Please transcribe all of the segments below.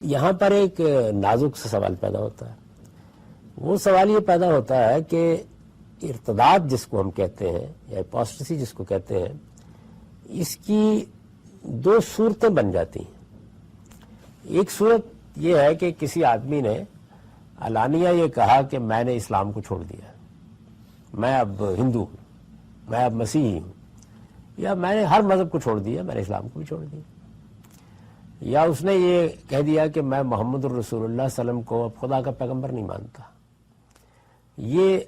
یہاں پر ایک نازک سا سوال پیدا ہوتا ہے. وہ سوال یہ پیدا ہوتا ہے کہ ارتداد جس کو ہم کہتے ہیں یا اپوسٹسی جس کو کہتے ہیں، اس کی دو صورتیں بن جاتی ہیں. ایک صورت یہ ہے کہ کسی آدمی نے علانیہ یہ کہا کہ میں نے اسلام کو چھوڑ دیا، میں اب ہندو ہوں، میں اب مسیحی ہوں، یا میں نے ہر مذہب کو چھوڑ دیا، میں نے اسلام کو بھی چھوڑ دیا. یا اس نے یہ کہہ دیا کہ میں محمد الرسول اللہ صلی اللہ علیہ وسلم کو اب خدا کا پیغمبر نہیں مانتا. یہ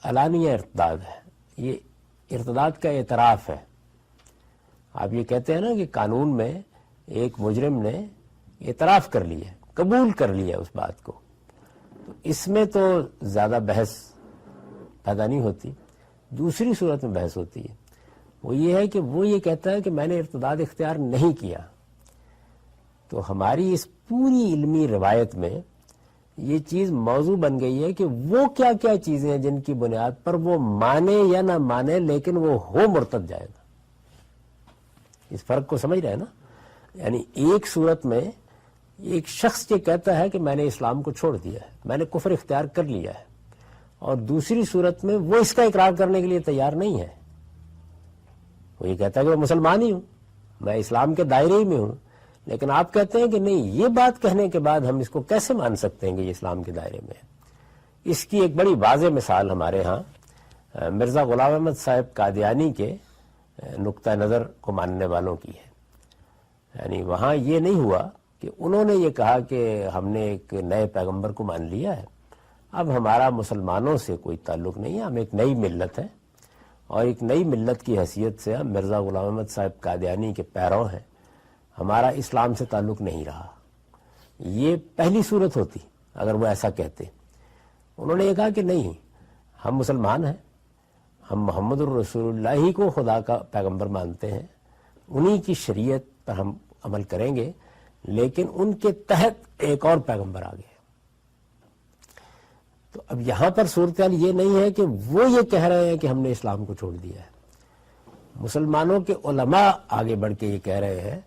علانیہ ارتداد ہے، یہ ارتداد کا اعتراف ہے. آپ یہ کہتے ہیں نا کہ قانون میں ایک مجرم نے اعتراف کر لیا، قبول کر لیا اس بات کو، تو اس میں تو زیادہ بحث پیدا نہیں ہوتی. دوسری صورت میں بحث ہوتی ہے، وہ یہ ہے کہ وہ یہ کہتا ہے کہ میں نے ارتداد اختیار نہیں کیا. تو ہماری اس پوری علمی روایت میں یہ چیز موضوع بن گئی ہے کہ وہ کیا کیا چیزیں ہیں جن کی بنیاد پر وہ مانے یا نہ مانے لیکن وہ ہو مرتد جائے گا. اس فرق کو سمجھ رہے ہیں نا؟ یعنی ایک صورت میں ایک شخص یہ کہتا ہے کہ میں نے اسلام کو چھوڑ دیا ہے، میں نے کفر اختیار کر لیا ہے، اور دوسری صورت میں وہ اس کا اقرار کرنے کے لیے تیار نہیں ہے. وہ یہ کہتا ہے کہ میں مسلمان ہی ہوں، میں اسلام کے دائرے ہی میں ہوں، لیکن آپ کہتے ہیں کہ نہیں، یہ بات کہنے کے بعد ہم اس کو کیسے مان سکتے ہیں کہ یہ اسلام کے دائرے میں ہے. اس کی ایک بڑی واضح مثال ہمارے ہاں مرزا غلام احمد صاحب قادیانی کے نقطہ نظر کو ماننے والوں کی ہے. یعنی وہاں یہ نہیں ہوا کہ انہوں نے یہ کہا کہ ہم نے ایک نئے پیغمبر کو مان لیا ہے، اب ہمارا مسلمانوں سے کوئی تعلق نہیں ہے، ہم ایک نئی ملت ہے، اور ایک نئی ملت کی حیثیت سے ہم مرزا غلام احمد صاحب قادیانی کے پیروں ہیں، ہمارا اسلام سے تعلق نہیں رہا. یہ پہلی صورت ہوتی اگر وہ ایسا کہتے. انہوں نے یہ کہا کہ نہیں، ہم مسلمان ہیں، ہم محمد الرسول اللہ ہی کو خدا کا پیغمبر مانتے ہیں، انہی کی شریعت پر ہم عمل کریں گے، لیکن ان کے تحت ایک اور پیغمبر آ گئے. تو اب یہاں پر صورتحال یہ نہیں ہے کہ وہ یہ کہہ رہے ہیں کہ ہم نے اسلام کو چھوڑ دیا ہے. مسلمانوں کے علماء آگے بڑھ کے یہ کہہ رہے ہیں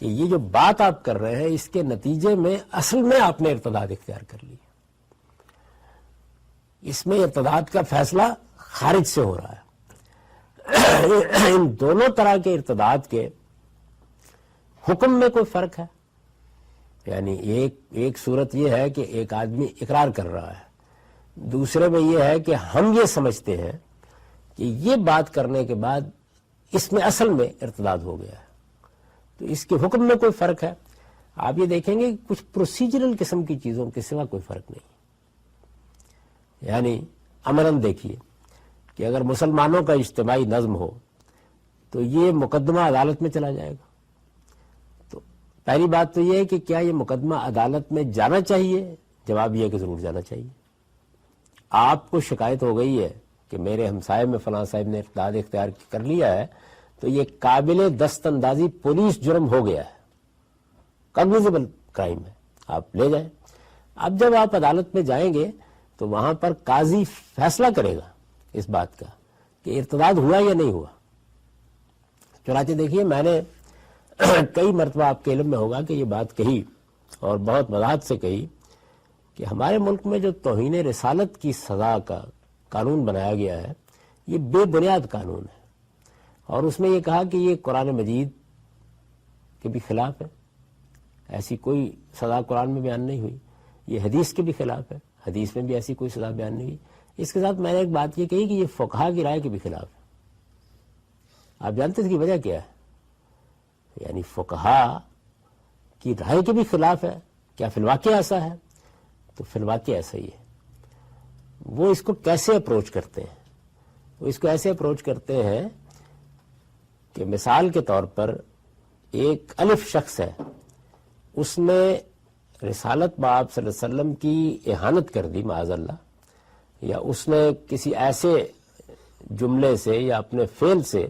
کہ یہ جو بات آپ کر رہے ہیں اس کے نتیجے میں اصل میں آپ نے ارتداد اختیار کر لی. اس میں ارتداد کا فیصلہ خارج سے ہو رہا ہے. ان دونوں طرح کے ارتداد کے حکم میں کوئی فرق ہے. یعنی ایک صورت یہ ہے کہ ایک آدمی اقرار کر رہا ہے، دوسرے میں یہ ہے کہ ہم یہ سمجھتے ہیں کہ یہ بات کرنے کے بعد اس میں اصل میں ارتداد ہو گیا ہے. تو اس کے حکم میں کوئی فرق ہے. آپ یہ دیکھیں گے کچھ پروسیجرل قسم کی چیزوں کے سوا کوئی فرق نہیں. یعنی عملاً دیکھیے کہ اگر مسلمانوں کا اجتماعی نظم ہو تو یہ مقدمہ عدالت میں چلا جائے گا. تو پہلی بات تو یہ ہے کہ کیا یہ مقدمہ عدالت میں جانا چاہیے؟ جواب یہ ہے کہ ضرور جانا چاہیے. آپ کو شکایت ہو گئی ہے کہ میرے ہمسائے میں فلاں صاحب نے ارتداد اختیار کر لیا ہے، تو یہ قابل دست اندازی پولیس جرم ہو گیا ہے، کاگنیزیبل کرائم ہے، آپ لے جائیں. اب جب آپ عدالت میں جائیں گے تو وہاں پر قاضی فیصلہ کرے گا اس بات کا کہ ارتداد ہوا یا نہیں ہوا. چنانچہ دیکھیے، میں نے کئی مرتبہ آپ کے علم میں ہوگا کہ یہ بات کہی اور بہت وضاحت سے کہی کہ ہمارے ملک میں جو توہین رسالت کی سزا کا قانون بنایا گیا ہے یہ بے بنیاد قانون ہے، اور اس میں یہ کہا کہ یہ قرآن مجید کے بھی خلاف ہے. ایسی کوئی سزا قرآن میں بیان نہیں ہوئی. یہ حدیث کے بھی خلاف ہے، حدیث میں بھی ایسی کوئی سزا بیان نہیں ہوئی. اس کے ساتھ میں نے ایک بات یہ کہی کہ یہ فقہا کی رائے کے بھی خلاف ہے. آپ جانتے اس کی وجہ کیا ہے؟ یعنی فقہا کی رائے کے بھی خلاف ہے. کیا فی الواقع ایسا ہے؟ تو فی الواقع ایسا ہی ہے. وہ اس کو کیسے اپروچ کرتے ہیں؟ وہ اس کو ایسے اپروچ کرتے ہیں کہ مثال کے طور پر ایک الف شخص ہے، اس نے رسالت باب صلی اللہ علیہ وسلم کی اہانت کر دی معاذ اللہ، یا اس نے کسی ایسے جملے سے یا اپنے فعل سے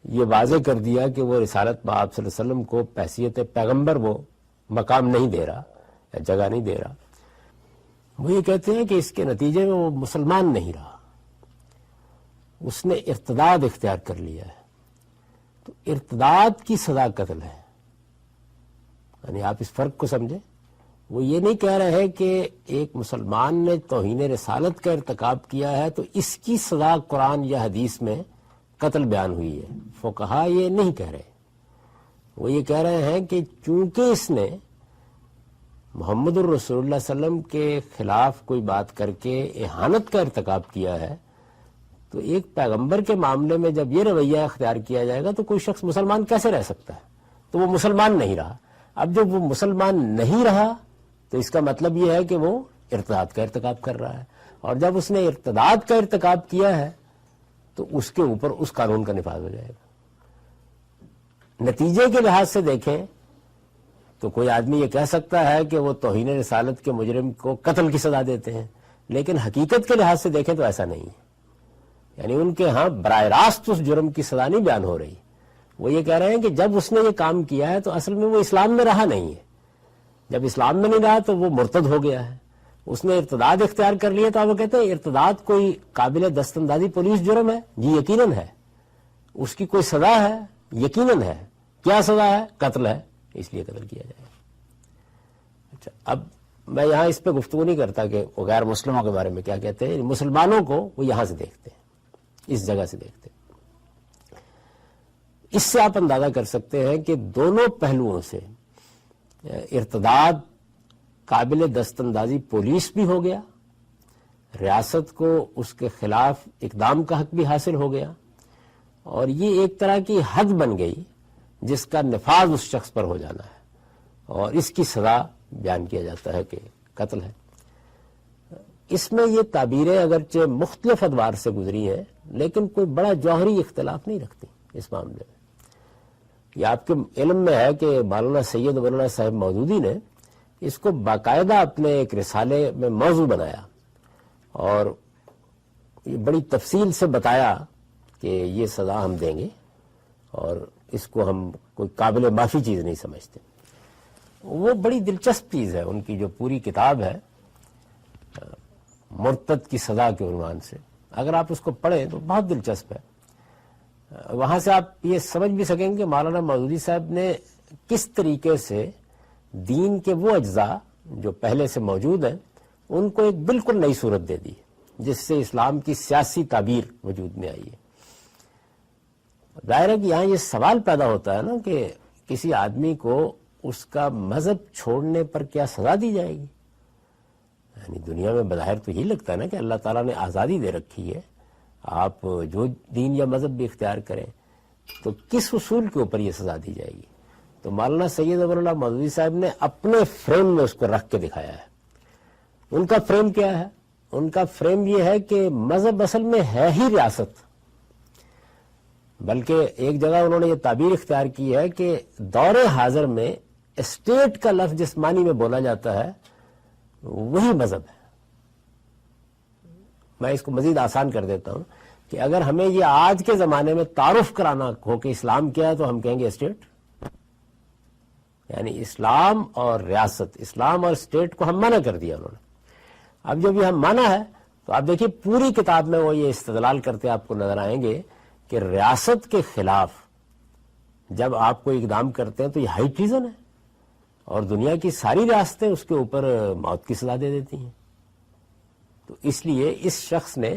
یہ واضح کر دیا کہ وہ رسالت باب صلی اللہ علیہ وسلم کو بحیثیت پیغمبر وہ مقام نہیں دے رہا یا جگہ نہیں دے رہا. وہ یہ کہتے ہیں کہ اس کے نتیجے میں وہ مسلمان نہیں رہا، اس نے ارتداد اختیار کر لیا ہے. تو ارتداد کی سزا قتل ہے. یعنی آپ اس فرق کو سمجھیں. وہ یہ نہیں کہہ رہے ہیں کہ ایک مسلمان نے توہین رسالت کا ارتکاب کیا ہے تو اس کی سزا قرآن یا حدیث میں قتل بیان ہوئی ہے. فقہا یہ نہیں کہہ رہے. وہ یہ کہہ رہے ہیں کہ چونکہ اس نے محمد الرسول اللہ صلی اللہ علیہ وسلم کے خلاف کوئی بات کر کے اہانت کا ارتکاب کیا ہے تو ایک پیغمبر کے معاملے میں جب یہ رویہ اختیار کیا جائے گا تو کوئی شخص مسلمان کیسے رہ سکتا ہے؟ تو وہ مسلمان نہیں رہا. اب جب وہ مسلمان نہیں رہا تو اس کا مطلب یہ ہے کہ وہ ارتداد کا ارتکاب کر رہا ہے, اور جب اس نے ارتداد کا ارتکاب کیا ہے تو اس کے اوپر اس قانون کا نفاذ ہو جائے گا. نتیجے کے لحاظ سے دیکھیں تو کوئی آدمی یہ کہہ سکتا ہے کہ وہ توہین رسالت کے مجرم کو قتل کی سزا دیتے ہیں, لیکن حقیقت کے لحاظ سے دیکھیں تو ایسا نہیں ہے. یعنی ان کے ہاں براہ راست اس جرم کی سزا نہیں بیان ہو رہی. وہ یہ کہہ رہے ہیں کہ جب اس نے یہ کام کیا ہے تو اصل میں وہ اسلام میں رہا نہیں ہے. جب اسلام میں نہیں رہا تو وہ مرتد ہو گیا ہے. اس نے ارتداد اختیار کر لیا. تو وہ کہتے ہیں ارتداد کوئی قابل دست اندازی پولیس جرم ہے؟ جی یقیناً ہے. اس کی کوئی سزا ہے؟ یقیناً ہے. کیا سزا ہے؟ قتل ہے, اس لیے قتل کیا جائے. اچھا, اب میں یہاں اس پہ گفتگو نہیں کرتا کہ وہ غیر مسلموں کے بارے میں کیا کہتے ہیں. مسلمانوں کو وہ یہاں سے دیکھتے ہیں, اس جگہ سے دیکھتے ہیں. اس سے آپ اندازہ کر سکتے ہیں کہ دونوں پہلوؤں سے ارتداد قابل دست اندازی پولیس بھی ہو گیا, ریاست کو اس کے خلاف اقدام کا حق بھی حاصل ہو گیا, اور یہ ایک طرح کی حد بن گئی جس کا نفاذ اس شخص پر ہو جانا ہے, اور اس کی سزا بیان کیا جاتا ہے کہ قتل ہے. اس میں یہ تعبیریں اگرچہ مختلف ادوار سے گزری ہیں لیکن کوئی بڑا جوہری اختلاف نہیں رکھتی اس معاملے میں. یہ آپ کے علم میں ہے کہ مولانا سید ولی اللہ صاحب مودودی نے اس کو باقاعدہ اپنے ایک رسالے میں موضوع بنایا اور یہ بڑی تفصیل سے بتایا کہ یہ سزا ہم دیں گے اور اس کو ہم کوئی قابل معافی چیز نہیں سمجھتے. وہ بڑی دلچسپ چیز ہے. ان کی جو پوری کتاب ہے مرتد کی سزا کے عنوان سے, اگر آپ اس کو پڑھیں تو بہت دلچسپ ہے. وہاں سے آپ یہ سمجھ بھی سکیں گے کہ مولانا مودودی صاحب نے کس طریقے سے دین کے وہ اجزاء جو پہلے سے موجود ہیں ان کو ایک بالکل نئی صورت دے دی جس سے اسلام کی سیاسی تعبیر وجود میں آئی ہے. ظاہر ہے کہ یہاں یہ سوال پیدا ہوتا ہے نا کہ کسی آدمی کو اس کا مذہب چھوڑنے پر کیا سزا دی جائے گی. یعنی دنیا میں بظاہر تو یہی لگتا ہے نا کہ اللہ تعالیٰ نے آزادی دے رکھی ہے, آپ جو دین یا مذہب بھی اختیار کریں, تو کس اصول کے اوپر یہ سزا دی جائے گی. تو مولانا سید ولی اللہ مودودی صاحب نے اپنے فریم میں اس کو رکھ کے دکھایا ہے. ان کا فریم کیا ہے؟ ان کا فریم یہ ہے کہ مذہب اصل میں ہے ہی ریاست, بلکہ ایک جگہ انہوں نے یہ تعبیر اختیار کی ہے کہ دور حاضر میں اسٹیٹ کا لفظ جس معنی میں بولا جاتا ہے وہی مذہب ہے. میں اس کو مزید آسان کر دیتا ہوں کہ اگر ہمیں یہ آج کے زمانے میں تعارف کرانا ہو کہ اسلام کیا ہے تو ہم کہیں گے اسٹیٹ. یعنی اسلام اور ریاست, اسلام اور اسٹیٹ کو ہم منع کر دیا انہوں نے. اب جب یہ ہم مانا ہے تو آپ دیکھیے پوری کتاب میں وہ یہ استدلال کرتے آپ کو نظر آئیں گے کہ ریاست کے خلاف جب آپ کو اقدام کرتے ہیں تو یہ ہائی ٹریزن ہے, اور دنیا کی ساری ریاستیں اس کے اوپر موت کی سزا دے دیتی ہیں. تو اس لیے اس شخص نے,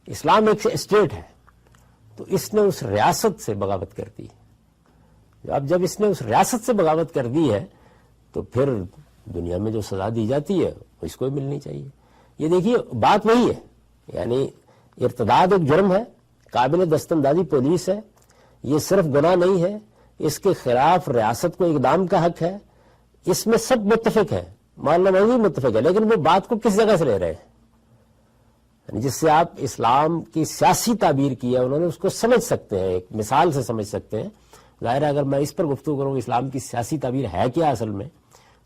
اسلام ایک اسٹیٹ ہے تو اس نے اس ریاست سے بغاوت کر دی. اب جب اس نے اس ریاست سے بغاوت کر دی ہے تو پھر دنیا میں جو سزا دی جاتی ہے وہ اس کو بھی ملنی چاہیے. یہ دیکھیے بات وہی ہے, یعنی ارتداد ایک جرم ہے, قابل دست اندازی پولیس ہے, یہ صرف گناہ نہیں ہے, اس کے خلاف ریاست کو اقدام کا حق ہے, اس میں سب متفق ہیں, مولانا مودودی متفق ہے, لیکن وہ بات کو کس جگہ سے لے رہے ہیں, یعنی جس سے آپ اسلام کی سیاسی تعبیر کی ہے انہوں نے اس کو سمجھ سکتے ہیں, ایک مثال سے سمجھ سکتے ہیں. ظاہر ہے اگر میں اس پر گفتگو کروں اسلام کی سیاسی تعبیر ہے کیا اصل میں,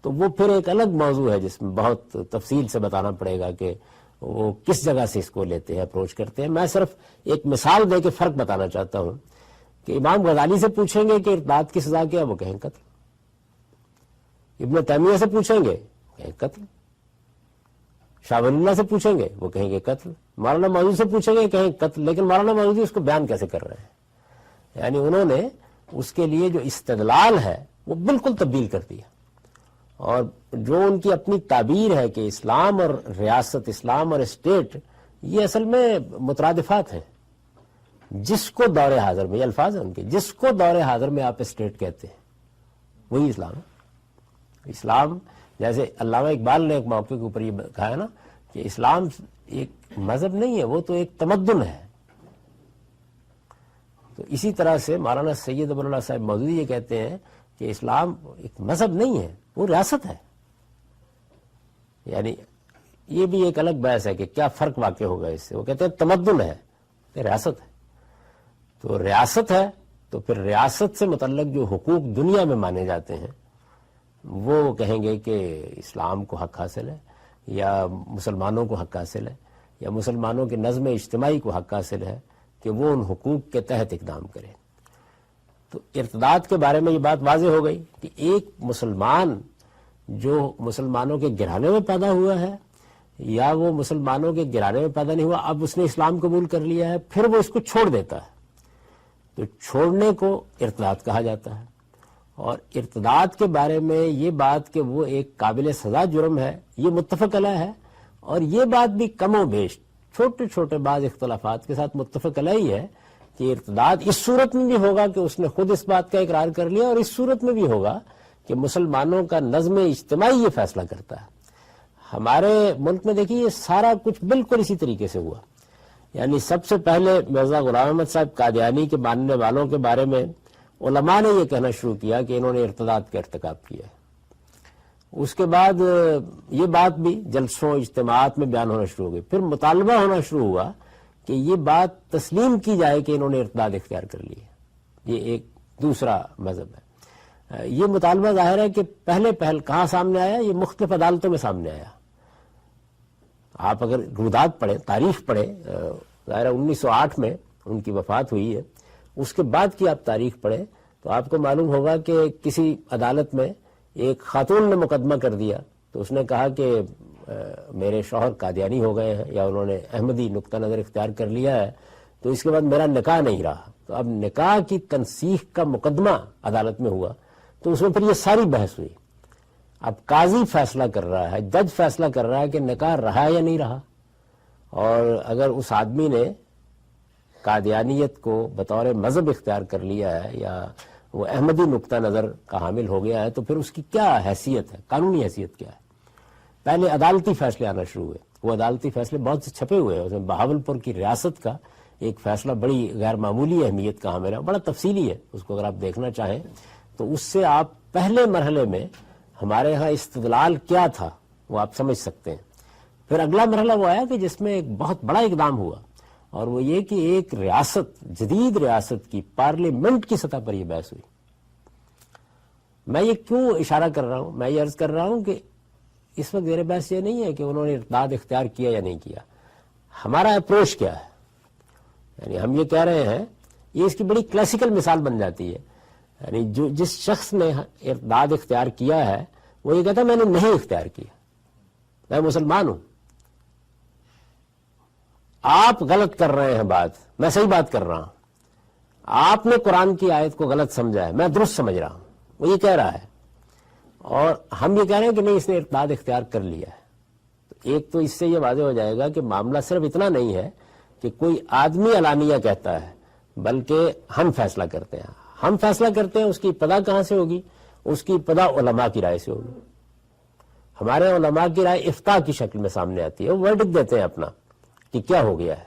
تو وہ پھر ایک الگ موضوع ہے جس میں بہت تفصیل سے بتانا پڑے گا کہ وہ کس جگہ سے اس کو لیتے ہیں, اپروچ کرتے ہیں. میں صرف ایک مثال دے کے فرق بتانا چاہتا ہوں کہ امام غزالی سے پوچھیں گے کہ ارتداد کی سزا کیا, وہ کہیں قتل. ابن تیمیہ سے پوچھیں گے کہیں قتل. شاہ ولی اللہ سے پوچھیں گے وہ کہیں گے قتل. مولانا مودودی سے پوچھیں گے کہیں قتل. لیکن مولانا مودودی اس کو بیان کیسے کر رہے ہیں؟ یعنی انہوں نے اس کے لیے جو استدلال ہے وہ بالکل تبدیل کر دیا. اور جو ان کی اپنی تعبیر ہے کہ اسلام اور ریاست، اسلام اور اسٹیٹ، یہ اصل میں مترادفات ہیں. جس کو دور حاضر میں، یہ الفاظ ہیں ان کے، جس کو دور حاضر میں آپ اسٹیٹ کہتے ہیں وہی اسلام ہے. اسلام جیسے علامہ اقبال نے ایک موقع کے اوپر یہ کہا ہے نا کہ اسلام ایک مذہب نہیں ہے، وہ تو ایک تمدن ہے. تو اسی طرح سے مولانا سید ابو اللہ صاحب مودودی یہ کہتے ہیں کہ اسلام ایک مذہب نہیں ہے، وہ ریاست ہے. یعنی یہ بھی ایک الگ بحث ہے کہ کیا فرق واقع ہوگا اس سے. وہ کہتے ہیں تمدن ہے، ریاست ہے. تو ریاست ہے تو پھر ریاست سے متعلق جو حقوق دنیا میں مانے جاتے ہیں وہ کہیں گے کہ اسلام کو حق حاصل ہے، یا مسلمانوں کو حق حاصل ہے، یا مسلمانوں کے نظم اجتماعی کو حق حاصل ہے کہ وہ ان حقوق کے تحت اقدام کرے. تو ارتداد کے بارے میں یہ بات واضح ہو گئی کہ ایک مسلمان جو مسلمانوں کے گھرانے میں پیدا ہوا ہے یا وہ مسلمانوں کے گھرانے میں پیدا نہیں ہوا، اب اس نے اسلام قبول کر لیا ہے، پھر وہ اس کو چھوڑ دیتا ہے، تو چھوڑنے کو ارتداد کہا جاتا ہے. اور ارتداد کے بارے میں یہ بات کہ وہ ایک قابل سزا جرم ہے، یہ متفق علیہ ہے. اور یہ بات بھی کم و بیش چھوٹے چھوٹے بعض اختلافات کے ساتھ متفق علیہ ہی ہے کہ ارتداد اس صورت میں بھی ہوگا کہ اس نے خود اس بات کا اقرار کر لیا، اور اس صورت میں بھی ہوگا کہ مسلمانوں کا نظم اجتماعی یہ فیصلہ کرتا ہے. ہمارے ملک میں دیکھیے یہ سارا کچھ بالکل اسی طریقے سے ہوا. یعنی سب سے پہلے مرزا غلام احمد صاحب قادیانی کے ماننے والوں کے بارے میں علماء نے یہ کہنا شروع کیا کہ انہوں نے ارتداد کا ارتکاب کیا ہے. اس کے بعد یہ بات بھی جلسوں اجتماعات میں بیان ہونا شروع ہو گئی. پھر مطالبہ ہونا شروع ہوا کہ یہ بات تسلیم کی جائے کہ انہوں نے ارتداد اختیار کر لی ہے، یہ ایک دوسرا مذہب ہے. یہ مطالبہ ظاہر ہے کہ پہل کہاں سامنے آیا؟ یہ مختلف عدالتوں میں سامنے آیا. آپ اگر روداد پڑھیں، تاریخ پڑھیں، ظاہر 1908 میں ان کی وفات ہوئی ہے، اس کے بعد کی آپ تاریخ پڑھیں تو آپ کو معلوم ہوگا کہ کسی عدالت میں ایک خاتون نے مقدمہ کر دیا، تو اس نے کہا کہ میرے شوہر قادیانی ہو گئے ہیں یا انہوں نے احمدی نقطہ نظر اختیار کر لیا ہے، تو اس کے بعد میرا نکاح نہیں رہا. تو اب نکاح کی تنسیخ کا مقدمہ عدالت میں ہوا، تو اس میں پھر یہ ساری بحث ہوئی. اب قاضی فیصلہ کر رہا ہے، جج فیصلہ کر رہا ہے کہ نکاح رہا یا نہیں رہا. اور اگر اس آدمی نے قادیانیت کو بطور مذہب اختیار کر لیا ہے یا وہ احمدی نقطہ نظر کا حامل ہو گیا ہے، تو پھر اس کی کیا حیثیت ہے، قانونی حیثیت کیا ہے. پہلے عدالتی فیصلے آنا شروع ہوئے. وہ عدالتی فیصلے بہت سے چھپے ہوئے ہیں. اس میں بہاولپور کی ریاست کا ایک فیصلہ بڑی غیر معمولی اہمیت کا حامل ہے، بڑا تفصیلی ہے. اس کو اگر آپ دیکھنا چاہیں تو اس سے آپ پہلے مرحلے میں ہمارے ہاں استدلال کیا تھا وہ آپ سمجھ سکتے ہیں. پھر اگلا مرحلہ وہ آیا کہ جس میں ایک بہت بڑا اقدام ہوا، اور وہ یہ کہ ایک ریاست، جدید ریاست کی پارلیمنٹ کی سطح پر یہ بحث ہوئی. میں یہ کیوں اشارہ کر رہا ہوں؟ میں یہ عرض کر رہا ہوں کہ اس وقت میرے بحث یہ نہیں ہے کہ انہوں نے ارتداد اختیار کیا یا نہیں کیا. ہمارا اپروچ کیا ہے؟ یعنی ہم یہ کہہ رہے ہیں، یہ اس کی بڑی کلاسیکل مثال بن جاتی ہے. یعنی جس شخص نے ارتداد اختیار کیا ہے وہ یہ کہتا ہے میں نے نہیں اختیار کیا، میں مسلمان ہوں. آپ غلط کر رہے ہیں بات، میں صحیح بات کر رہا ہوں. آپ نے قرآن کی آیت کو غلط سمجھا ہے، میں درست سمجھ رہا ہوں. وہ یہ کہہ رہا ہے، اور ہم یہ کہہ رہے ہیں کہ نہیں، اس نے ارتداد اختیار کر لیا ہے. ایک تو اس سے یہ واضح ہو جائے گا کہ معاملہ صرف اتنا نہیں ہے کہ کوئی آدمی علانیہ کہتا ہے، بلکہ ہم فیصلہ کرتے ہیں. ہم فیصلہ کرتے ہیں، اس کی ابتدا کہاں سے ہوگی؟ اس کی ابتدا علماء کی رائے سے ہوگی. ہمارے علماء کی رائے افتاء کی شکل میں سامنے آتی ہے، وہ ورڈکٹ دیتے ہیں اپنا کہ کیا ہو گیا ہے،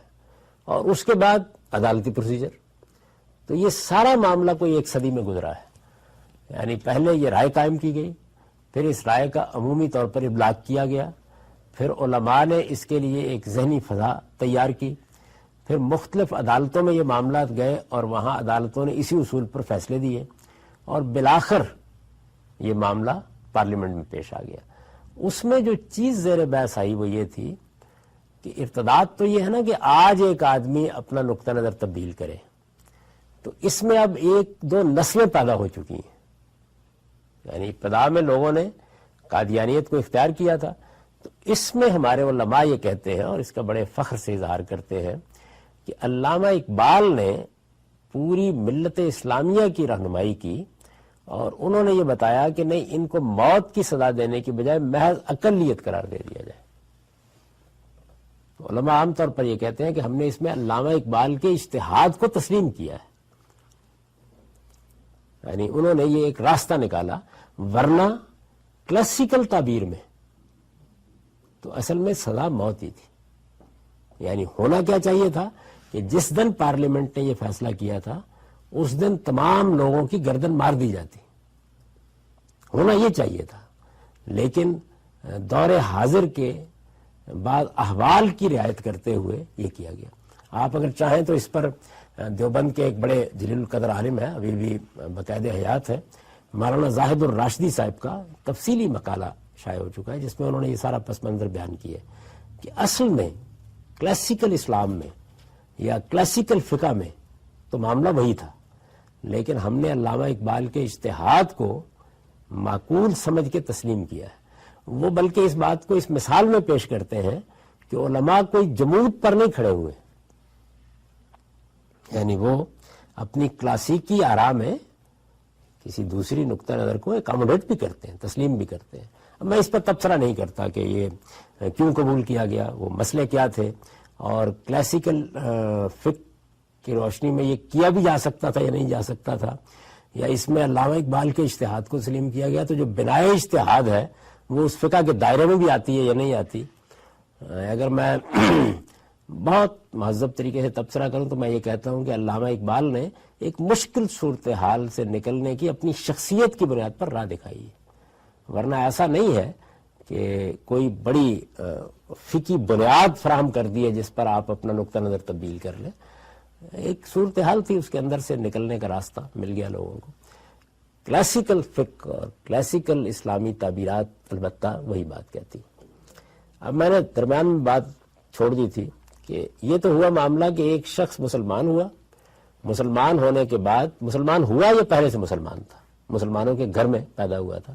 اور اس کے بعد عدالتی پروسیجر. تو یہ سارا معاملہ کوئی ایک صدی میں گزرا ہے. یعنی پہلے یہ رائے قائم کی گئی، پھر اس رائے کا عمومی طور پر ابلاغ کیا گیا، پھر علماء نے اس کے لیے ایک ذہنی فضا تیار کی، پھر مختلف عدالتوں میں یہ معاملات گئے اور وہاں عدالتوں نے اسی اصول پر فیصلے دیے، اور بالآخر یہ معاملہ پارلیمنٹ میں پیش آ گیا. اس میں جو چیز زیر بحث آئی وہ یہ تھی کہ ارتداد تو یہ ہے نا کہ آج ایک آدمی اپنا نقطہ نظر تبدیل کرے، تو اس میں اب ایک دو نسلیں پیدا ہو چکی ہیں. یعنی ابتدا میں لوگوں نے قادیانیت کو اختیار کیا تھا، تو اس میں ہمارے علماء یہ کہتے ہیں اور اس کا بڑے فخر سے اظہار کرتے ہیں کہ علامہ اقبال نے پوری ملت اسلامیہ کی رہنمائی کی، اور انہوں نے یہ بتایا کہ نہیں، ان کو موت کی سزا دینے کی بجائے محض اقلیت قرار دے دیا جائے۔ علماء عام طور پر یہ کہتے ہیں کہ ہم نے اس میں علامہ اقبال کے اجتہاد کو تسلیم کیا ہے، یعنی انہوں نے یہ ایک راستہ نکالا، ورنہ کلاسیکل تعبیر میں تو اصل میں سزا موت ہی تھی۔ یعنی ہونا کیا چاہیے تھا کہ جس دن پارلیمنٹ نے یہ فیصلہ کیا تھا اس دن تمام لوگوں کی گردن مار دی جاتی، ہونا یہ چاہیے تھا، لیکن دور حاضر کے بعد احوال کی رعایت کرتے ہوئے یہ کیا گیا۔ آپ اگر چاہیں تو اس پر دیوبند کے ایک بڑے جلیل القدر عالم ہیں، ابھی بھی باقاعدہ حیات ہے، مولانا زاہد الراشدی صاحب کا تفصیلی مقالہ شائع ہو چکا ہے، جس میں انہوں نے یہ سارا پس منظر بیان کیا ہے کہ اصل میں کلاسیکل اسلام میں یا کلاسیکل فقہ میں تو معاملہ وہی تھا، لیکن ہم نے علامہ اقبال کے اجتہاد کو معقول سمجھ کے تسلیم کیا ہے۔ وہ بلکہ اس بات کو اس مثال میں پیش کرتے ہیں کہ علماء کوئی جمود پر نہیں کھڑے ہوئے، یعنی وہ اپنی کلاسیکی آراء میں کسی دوسری نقطہ نظر کو اکاموڈیٹ بھی کرتے ہیں، تسلیم بھی کرتے ہیں۔ اب میں اس پر تبصرہ نہیں کرتا کہ یہ کیوں قبول کیا گیا، وہ مسئلے کیا تھے، اور کلاسیکل فقہ کی روشنی میں یہ کیا بھی جا سکتا تھا یا نہیں جا سکتا تھا، یا اس میں علامہ اقبال کے اجتہاد کو تسلیم کیا گیا تو جو بنائے اجتہاد ہے وہ اس فقہ کے دائرے میں بھی آتی ہے یا نہیں آتی۔ اگر میں بہت مہذب طریقے سے تبصرہ کروں تو میں یہ کہتا ہوں کہ علامہ اقبال نے ایک مشکل صورتحال سے نکلنے کی اپنی شخصیت کی بنیاد پر راہ دکھائی ہے، ورنہ ایسا نہیں ہے کہ کوئی بڑی فقہی بنیاد فراہم کر دی ہے جس پر آپ اپنا نقطہ نظر تبدیل کر لیں۔ ایک صورتحال تھی، اس کے اندر سے نکلنے کا راستہ مل گیا لوگوں کو۔ کلاسیکل فقہ اور کلاسیکل اسلامی تعبیرات البتہ وہی بات کہتی۔ اب میں نے درمیان میں بات چھوڑ دی تھی کہ یہ تو ہوا معاملہ کہ ایک شخص مسلمان ہوا، مسلمان ہونے کے بعد مسلمان ہوا یا پہلے سے مسلمان تھا، مسلمانوں کے گھر میں پیدا ہوا تھا،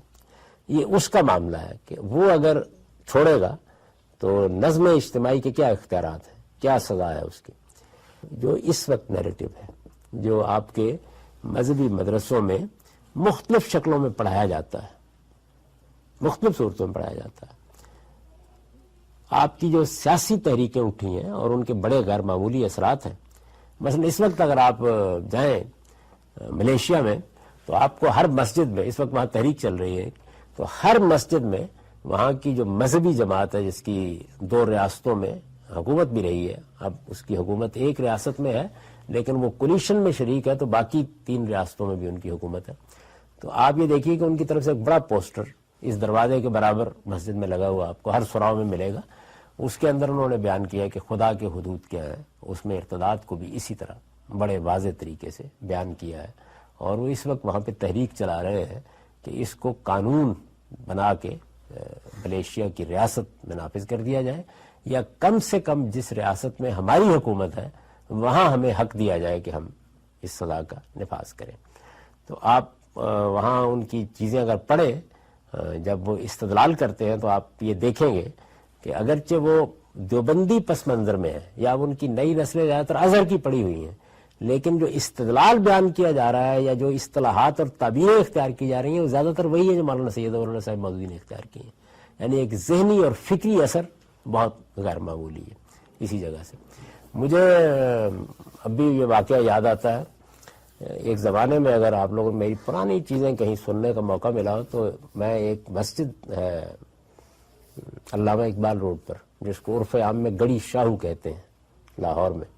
یہ اس کا معاملہ ہے کہ وہ اگر چھوڑے گا تو نظم اجتماعی کے کیا اختیارات ہیں، کیا سزا ہے اس کی۔ جو اس وقت نیریٹو ہے، جو آپ کے مذہبی مدرسوں میں مختلف شکلوں میں پڑھایا جاتا ہے، مختلف صورتوں میں پڑھایا جاتا ہے، آپ کی جو سیاسی تحریکیں اٹھی ہیں اور ان کے بڑے غیر معمولی اثرات ہیں۔ مثلا اس وقت اگر آپ جائیں ملیشیا میں تو آپ کو ہر مسجد میں، اس وقت وہاں تحریک چل رہی ہے، تو ہر مسجد میں وہاں کی جو مذہبی جماعت ہے، جس کی 2 ریاستوں میں حکومت بھی رہی ہے، اب اس کی حکومت ایک ریاست میں ہے لیکن وہ کولیشن میں شریک ہے، تو باقی 3 ریاستوں میں بھی ان کی حکومت ہے۔ تو آپ یہ دیکھیے کہ ان کی طرف سے ایک بڑا پوسٹر اس دروازے کے برابر مسجد میں لگا ہوا آپ کو ہر سراؤ میں ملے گا، اس کے اندر انہوں نے بیان کیا کہ خدا کے حدود کیا ہیں، اس میں ارتداد کو بھی اسی طرح بڑے واضح طریقے سے بیان کیا ہے، اور وہ اس وقت وہاں پہ تحریک چلا رہے ہیں کہ اس کو قانون بنا کے ملیشیا کی ریاست میں نافذ کر دیا جائے، یا کم سے کم جس ریاست میں ہماری حکومت ہے وہاں ہمیں حق دیا جائے کہ ہم اس سزا کا نفاذ کریں۔ تو آپ وہاں ان کی چیزیں اگر پڑھیں، جب وہ استدلال کرتے ہیں تو آپ یہ دیکھیں گے کہ اگرچہ وہ دیوبندی پس منظر میں ہے یا ان کی نئی نسلیں زیادہ تر ازہر کی پڑھی ہوئی ہیں، لیکن جو استدلال بیان کیا جا رہا ہے یا جو اصطلاحات اور تعبیریں اختیار کی جا رہی ہیں وہ زیادہ تر وہی ہے جو مولانا سید مولانا صاحب مودودی نے اختیار کی ہیں، یعنی ایک ذہنی اور فکری اثر بہت غیر معمولی ہے اسی جگہ سے۔ مجھے ابھی یہ واقعہ یاد آتا ہے، ایک زمانے میں اگر آپ لوگوں میری پرانی چیزیں کہیں سننے کا موقع ملا ہو تو میں ایک مسجد ہے علامہ اقبال روڈ پر، جس کو عرف عام میں گڑی شاہو کہتے ہیں لاہور میں،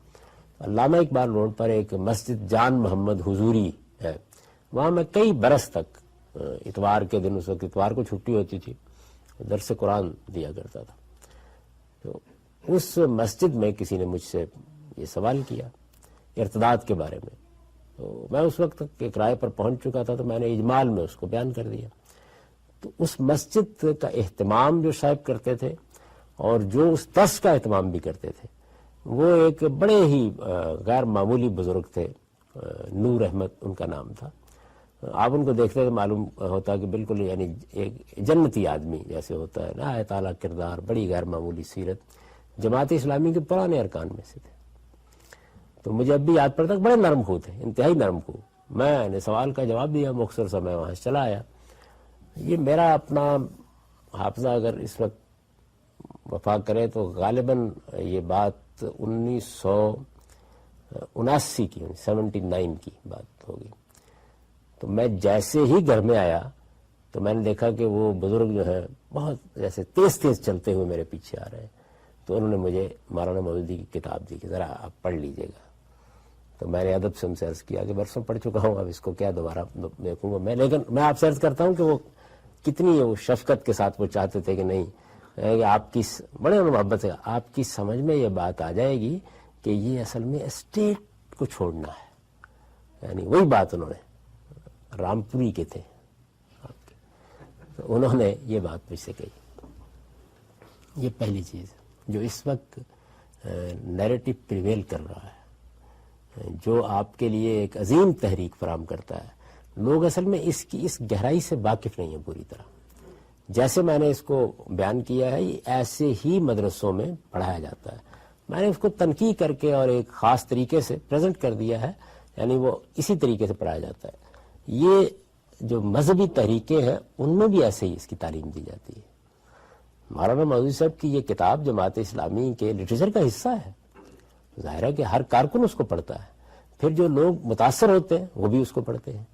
علامہ اقبال روڈ پر ایک مسجد جان محمد حضوری ہے، وہاں میں کئی برس تک اتوار کے دن، اس وقت اتوار کو چھٹی ہوتی تھی، درس قرآن دیا کرتا تھا۔ تو اس مسجد میں کسی نے مجھ سے یہ سوال کیا ارتداد کے بارے میں، تو میں اس وقت ایک رائے پر پہنچ چکا تھا، تو میں نے اجمال میں اس کو بیان کر دیا۔ تو اس مسجد کا اہتمام جو صاحب کرتے تھے اور جو اس درس کا اہتمام بھی کرتے تھے، وہ ایک بڑے ہی غیر معمولی بزرگ تھے، نور احمد ان کا نام تھا۔ آپ ان کو دیکھتے تو معلوم ہوتا کہ بالکل یعنی ایک جنتی آدمی جیسے ہوتا ہے، نہایت اعلیٰ کردار، بڑی غیر معمولی سیرت، جماعت اسلامی کے پرانے ارکان میں سے تھے۔ تو مجھے اب بھی یاد پڑتا کہ بڑے نرم خو تھے، انتہائی نرم خو، میں نے سوال کا جواب دیا، مختصر سا میں وہاں سے چلا آیا۔ یہ میرا اپنا حافظہ اگر اس وقت وفاق کرے تو غالباً یہ بات 1979 کی 79 کی بات ہوگی۔ تو میں جیسے ہی گھر میں آیا تو میں نے دیکھا کہ وہ بزرگ جو ہیں بہت جیسے تیز تیز چلتے ہوئے میرے پیچھے آ رہے ہیں۔ تو انہوں نے مجھے مولانا مودودی کی کتاب دی کہ ذرا آپ پڑھ لیجئے گا۔ تو میں نے ادب سے ان سے عرض کیا کہ برسوں پڑھ چکا ہوں، اب اس کو کیا دوبارہ دیکھوں گا میں، لیکن میں آپ سے عرض کرتا ہوں کہ وہ کتنی وہ شفقت کے ساتھ وہ چاہتے تھے کہ نہیں کہ آپ کی بڑے محبت سے آپ کی سمجھ میں یہ بات آ جائے گی کہ یہ اصل میں اسٹیٹ کو چھوڑنا ہے۔ یعنی وہی بات انہوں نے رامپوری کے تھے، انہوں نے یہ بات مجھ سے کہی۔ یہ پہلی چیز جو اس وقت نیریٹو پریویل کر رہا ہے، جو آپ کے لیے ایک عظیم تحریک فراہم کرتا ہے، لوگ اصل میں اس کی اس گہرائی سے واقف نہیں ہیں پوری طرح۔ جیسے میں نے اس کو بیان کیا ہے، یہ ایسے ہی مدرسوں میں پڑھایا جاتا ہے۔ میں نے اس کو تنقید کر کے اور ایک خاص طریقے سے پریزنٹ کر دیا ہے، یعنی وہ اسی طریقے سے پڑھایا جاتا ہے۔ یہ جو مذہبی تحریکیں ہیں ان میں بھی ایسے ہی اس کی تعلیم دی جاتی ہے۔ مولانا مودودی صاحب کی یہ کتاب جماعت اسلامی کے لٹریچر کا حصہ ہے، ظاہر ہے کہ ہر کارکن اس کو پڑھتا ہے، پھر جو لوگ متاثر ہوتے ہیں وہ بھی اس کو پڑھتے ہیں۔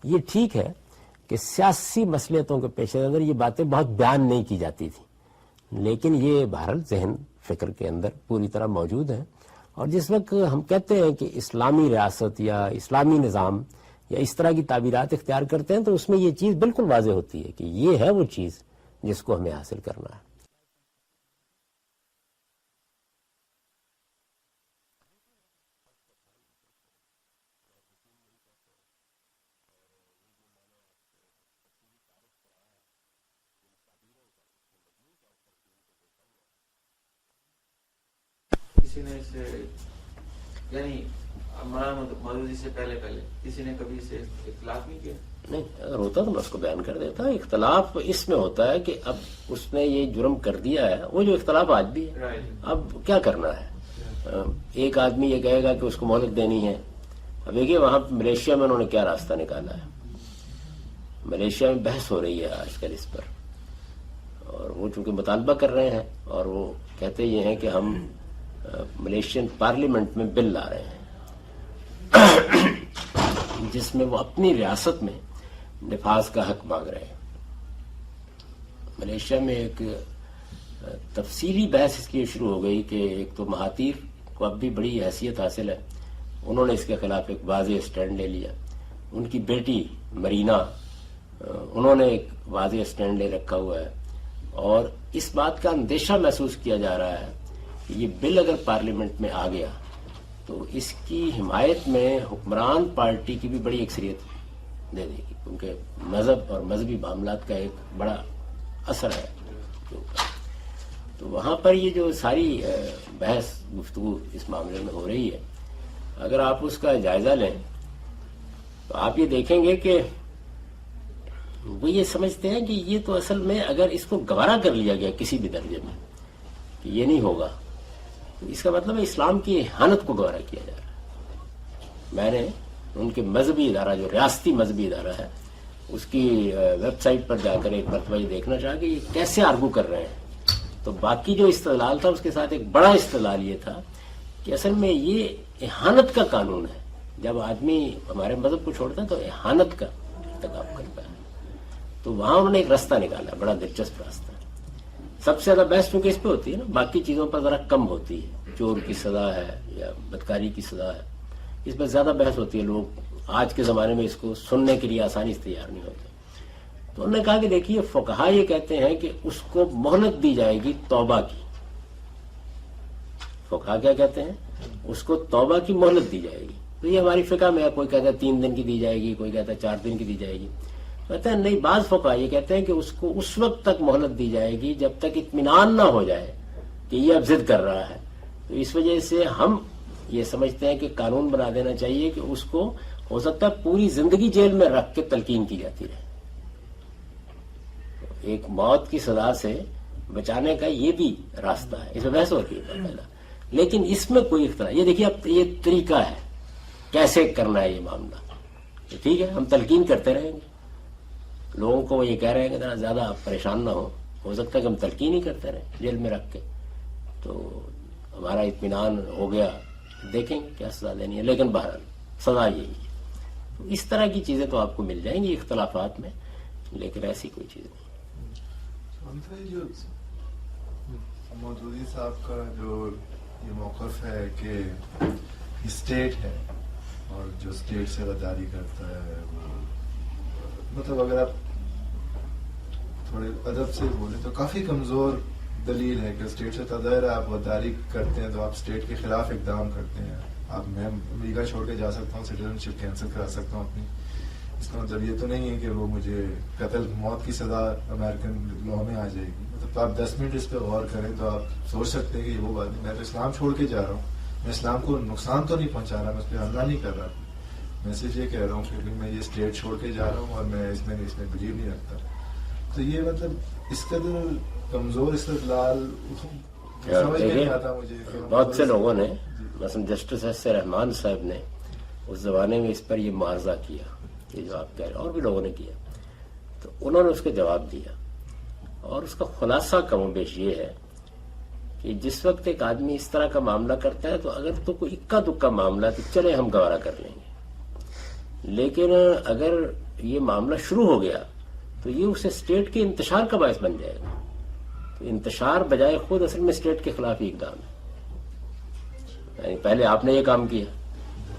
یہ ٹھیک ہے کہ سیاسی مصلحتوں کے پیش نظر یہ باتیں بہت بیان نہیں کی جاتی تھیں، لیکن یہ بہرحال ذہن فکر کے اندر پوری طرح موجود ہے۔ اور جس وقت ہم کہتے ہیں کہ اسلامی ریاست یا اسلامی نظام یا اس طرح کی تعبیرات اختیار کرتے ہیں تو اس میں یہ چیز بالکل واضح ہوتی ہے کہ یہ ہے وہ چیز جس کو ہمیں حاصل کرنا ہے۔ کسی نے اسے یعنی مولانا مودودی سے پہلے کسی نے کبھی اسے اختلاف نہیں کیا؟ نہیں، اگر ہوتا تو میں اس کو بیان کر دیتا۔ اختلاف اس میں ہوتا ہے کہ اب اس نے یہ جرم کر دیا ہے، وہ جو اختلاف آج بھی ہے، اب کیا کرنا ہے؟ ایک آدمی یہ کہے گا کہ اس کو مہلت دینی ہے۔ اب دیکھیے وہاں ملیشیا میں انہوں نے کیا راستہ نکالا ہے۔ ملیشیا میں بحث ہو رہی ہے آج کل اس پر، اور وہ چونکہ مطالبہ کر رہے ہیں اور وہ کہتے یہ ہیں کہ ہم ملیشین پارلیمنٹ میں بل لا رہے ہیں جس میں وہ اپنی ریاست میں نفاذ کا حق مانگ رہے ہیں۔ ملیشیا میں ایک تفصیلی بحث اس کی شروع ہو گئی کہ ایک تو مہاتیر کو اب بھی بڑی حیثیت حاصل ہے، انہوں نے اس کے خلاف ایک واضح اسٹینڈ لے لیا۔ ان کی بیٹی مرینا، انہوں نے ایک واضح اسٹینڈ لے رکھا ہوا ہے، اور اس بات کا اندیشہ محسوس کیا جا رہا ہے کہ یہ بل اگر پارلیمنٹ میں آ گیا تو اس کی حمایت میں حکمران پارٹی کی بھی بڑی اکثریت دے دے گی، کیونکہ مذہب اور مذہبی معاملات کا ایک بڑا اثر ہے۔ تو وہاں پر یہ جو ساری بحث گفتگو اس معاملے میں ہو رہی ہے، اگر آپ اس کا جائزہ لیں تو آپ یہ دیکھیں گے کہ وہ یہ سمجھتے ہیں کہ یہ تو اصل میں اگر اس کو گوارا کر لیا گیا کسی بھی درجے میں کہ یہ نہیں ہوگا، تو اس کا مطلب ہے اسلام کی اہانت کو گوارا کیا جا رہا ہے۔ میں نے ان کے مذہبی ادارہ جو ریاستی مذہبی ادارہ ہے اس کی ویب سائٹ پر جا کر ایک مرتبہ یہ دیکھنا چاہا کہ یہ کیسے آرگو کر رہے ہیں۔ تو باقی جو استدلال تھا اس کے ساتھ ایک بڑا استدلال یہ تھا کہ اصل میں یہ اہانت کا قانون ہے، جب آدمی ہمارے مذہب کو چھوڑتا ہے تو اہانت کا ارتکاب کرتا ہے۔ تو وہاں انہوں نے ایک راستہ نکالا، بڑا دلچسپ راستہ۔ سب سے زیادہ بحث چونکہ اس پہ ہوتی ہے نا، باقی چیزوں پر ذرا کم ہوتی ہے، چور کی سزا ہے یا بدکاری کی سزا ہے، اس پر زیادہ بحث ہوتی ہے۔ لوگ آج کے زمانے میں اس کو سننے کے لیے آسانی سے تیار نہیں ہوتے۔ تو انہوں نے کہا کہ دیکھیے فقہا یہ کہتے ہیں کہ اس کو مہلت دی جائے گی توبہ کی۔ فقہا کیا کہتے ہیں؟ اس کو توبہ کی مہلت دی جائے گی۔ تو یہ ہماری فقہ میں ہے، کوئی کہتا ہے 3 دن کی دی جائے گی، کوئی کہتا ہے 4 دن کی دی جائے گی۔ کہتے ہیں نہیں، بعض فقہا یہ کہتے ہیں کہ اس کو اس وقت تک مہلت دی جائے گی جب تک اطمینان نہ ہو جائے کہ یہ اب ضد کر رہا ہے۔ تو اس وجہ سے ہم یہ سمجھتے ہیں کہ قانون بنا دینا چاہیے کہ اس کو ہو سکتا ہے پوری زندگی جیل میں رکھ کے تلقین کی جاتی رہے۔ ایک موت کی سزا سے بچانے کا یہ بھی راستہ ہے، اس میں بحث ہو رہی ہے پہلا، لیکن اس میں کوئی اختلاف، یہ دیکھیے اب یہ طریقہ ہے کیسے کرنا ہے یہ معاملہ۔ تو ٹھیک ہے، ہم تلقین کرتے رہیں گے لوگوں کو. وہ یہ کہہ رہے ہیں کہ ذرا زیادہ آپ پریشان نہ ہو سکتا ہے کہ ہم تلقین ہی کرتے رہیں جیل میں رکھ کے، تو ہمارا اطمینان ہو گیا، دیکھیں گے کیا سزا دینی ہے. لیکن بہرحال سزا یہی ہے. تو اس طرح کی چیزیں تو آپ کو مل جائیں گی اختلافات میں، لیکن ایسی کوئی چیز نہیں. جو مودودی صاحب کا جو یہ موقف ہے کہ اسٹیٹ ہے اور جو اسٹیٹ سے غداری کرتا ہے، وہ مطلب اگر آپ تھوڑے ادب سے بولیں تو کافی کمزور دلیل ہے کہ اسٹیٹ سے تظاہر آپ غداری کرتے ہیں تو آپ اسٹیٹ کے خلاف اقدام کرتے ہیں. آپ میں امریکہ چھوڑ کے جا سکتا ہوں، سٹیزن شپ کینسل کرا سکتا ہوں اپنی. اس کا مطلب یہ تو نہیں ہے کہ وہ مجھے قتل موت کی سزا امریکن لا میں آ جائے گی. مطلب آپ 10 منٹ اس پہ غور کریں تو آپ سوچ سکتے ہیں کہ یہ وہ بات نہیں. میں تو اسلام چھوڑ کے جا رہا ہوں، میں اسلام کو نقصان تو نہیں پہنچا رہا، میں اس پہ حملہ نہیں کر رہا. میں صرف یہ کہہ رہا ہوں کہ میں یہ اسٹیٹ چھوڑ کے جا رہا ہوں اور میں اس میں بلیو نہیں رکھتا. تو یہ مطلب اس قدر کمزور استدلال سمجھ میں نہیں آتا مجھے. بہت سے لوگوں نے، مثلا جسٹس ایس اے رحمان صاحب نے اس زمانے میں اس پر یہ معارضہ کیا، یہ جو آپ کہہ رہے ہیں، اور بھی لوگوں نے کیا. تو انہوں نے اس کا جواب دیا، اور اس کا خلاصہ کم و بیش یہ ہے کہ جس وقت ایک آدمی اس طرح کا معاملہ کرتا ہے تو اگر تو کوئی اکا دکا معاملہ ہے تو چلے ہم گوارا کر لیں گے، لیکن اگر یہ معاملہ شروع ہو گیا تو یہ اسے اسٹیٹ کے انتشار کا باعث بن جائے گا. تو انتشار بجائے خود اصل میں اسٹیٹ کے خلاف ہی اقدام ہے. یعنی پہلے آپ نے یہ کام کیا،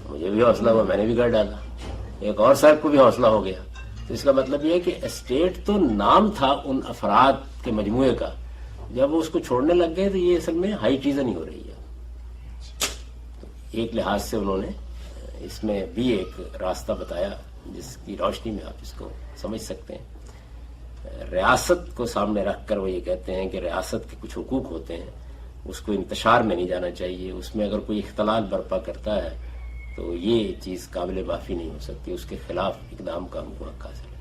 مجھے بھی حوصلہ ہوا، میں نے بھی کر ڈالا، ایک اور صاحب کو بھی حوصلہ ہو گیا. تو اس کا مطلب یہ ہے کہ اسٹیٹ تو نام تھا ان افراد کے مجموعے کا، جب وہ اس کو چھوڑنے لگ گئے تو یہ اصل میں ہائی ٹریزن ہی ہو رہی ہے. تو ایک لحاظ سے انہوں نے اس میں بھی ایک راستہ بتایا جس کی روشنی میں آپ اس کو سمجھ سکتے ہیں. ریاست کو سامنے رکھ کر وہ یہ کہتے ہیں کہ ریاست کے کچھ حقوق ہوتے ہیں، اس کو انتشار میں نہیں جانا چاہیے. اس میں اگر کوئی اختلال برپا کرتا ہے تو یہ چیز قابل معافی نہیں ہو سکتی، اس کے خلاف اقدام کا ہم کو حق حاصل ہے.